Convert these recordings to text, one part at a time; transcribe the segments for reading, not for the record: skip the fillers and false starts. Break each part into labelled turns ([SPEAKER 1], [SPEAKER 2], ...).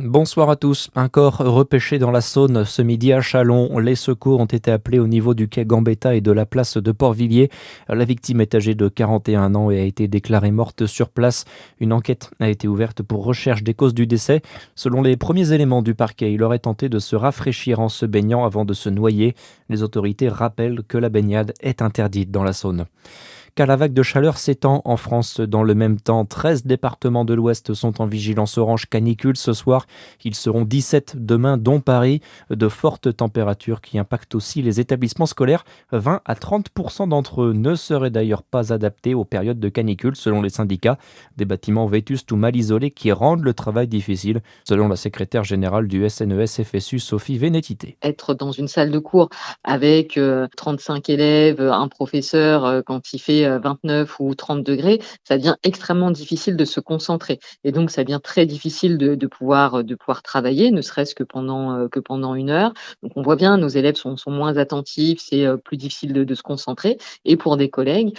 [SPEAKER 1] Bonsoir à tous. Un corps repêché dans la Saône ce midi à Châlons. Les secours ont été appelés au niveau du quai Gambetta et de la place de Port-Villiers. La victime est âgée de 41 ans et a été déclarée morte sur place. Une enquête a été ouverte pour recherche des causes du décès. Selon les premiers éléments du parquet, il aurait tenté de se rafraîchir en se baignant avant de se noyer. Les autorités rappellent que la baignade est interdite dans la Saône. Car la vague de chaleur s'étend en France. Dans le même temps, 13 départements de l'Ouest sont en vigilance orange canicule ce soir. Ils seront 17 demain, dont Paris. De fortes températures qui impactent aussi les établissements scolaires. 20 à 30% d'entre eux ne seraient d'ailleurs pas adaptés aux périodes de canicule, selon les syndicats. Des bâtiments vétustes ou mal isolés qui rendent le travail difficile, selon la secrétaire générale du SNS-FSU, Sophie Vénétité.
[SPEAKER 2] Être dans une salle de cours avec 35 élèves, un professeur, quand il fait 29 ou 30 degrés, ça devient extrêmement difficile de se concentrer et donc ça devient très difficile de pouvoir travailler, ne serait-ce que pendant 1 heure. Donc on voit bien, nos élèves sont moins attentifs, c'est plus difficile de se concentrer et pour des collègues,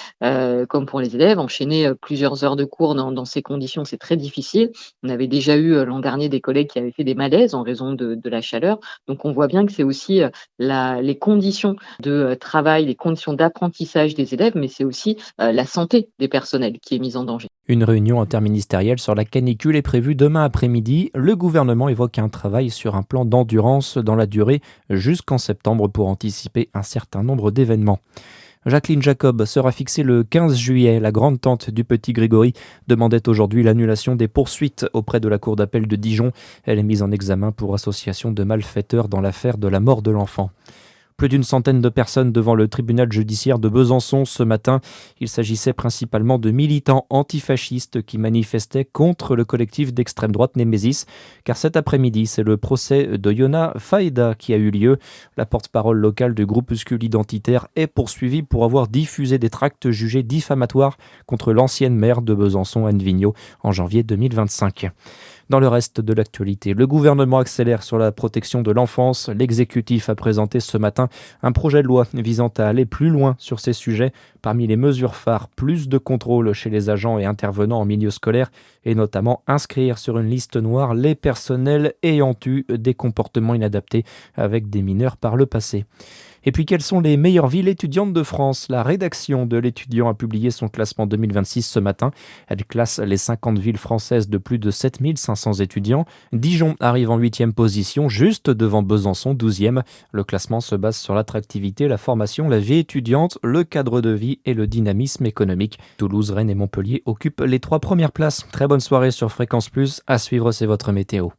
[SPEAKER 2] comme pour les élèves, enchaîner plusieurs heures de cours dans ces conditions, c'est très difficile. On avait déjà eu l'an dernier des collègues qui avaient fait des malaises en raison de la chaleur. Donc on voit bien que c'est aussi, les conditions de, travail, les conditions d'apprentissage des élèves, mais c'est aussi, la santé des personnels qui est mise en danger.
[SPEAKER 1] Une réunion interministérielle sur la canicule est prévue demain après-midi. Le gouvernement évoque un travail sur un plan d'endurance dans la durée jusqu'en septembre pour anticiper un certain nombre d'événements. Jacqueline Jacob sera fixée le 15 juillet. La grande-tante du petit Grégory demandait aujourd'hui l'annulation des poursuites auprès de la cour d'appel de Dijon. Elle est mise en examen pour association de malfaiteurs dans l'affaire de la mort de l'enfant. Plus d'une centaine de personnes devant le tribunal judiciaire de Besançon ce matin. Il s'agissait principalement de militants antifascistes qui manifestaient contre le collectif d'extrême droite Némésis. Car cet après-midi, c'est le procès de Yona Faïda qui a eu lieu. La porte-parole locale du groupuscule identitaire est poursuivie pour avoir diffusé des tracts jugés diffamatoires contre l'ancienne maire de Besançon, Anne Vigneault, en janvier 2025. Dans le reste de l'actualité, le gouvernement accélère sur la protection de l'enfance. L'exécutif a présenté ce matin un projet de loi visant à aller plus loin sur ces sujets. Parmi les mesures phares, plus de contrôle chez les agents et intervenants en milieu scolaire et notamment inscrire sur une liste noire les personnels ayant eu des comportements inadaptés avec des mineurs par le passé. Et puis, quelles sont les meilleures villes étudiantes de France? La rédaction de l'Étudiant a publié son classement 2026 ce matin. Elle classe les 50 villes françaises de plus de 7500 étudiants. Dijon arrive en 8e position, juste devant Besançon, 12e. Le classement se base sur l'attractivité, la formation, la vie étudiante, le cadre de vie et le dynamisme économique. Toulouse, Rennes et Montpellier occupent les 3 premières places. Très bonne soirée sur Fréquence Plus. À suivre, c'est votre météo.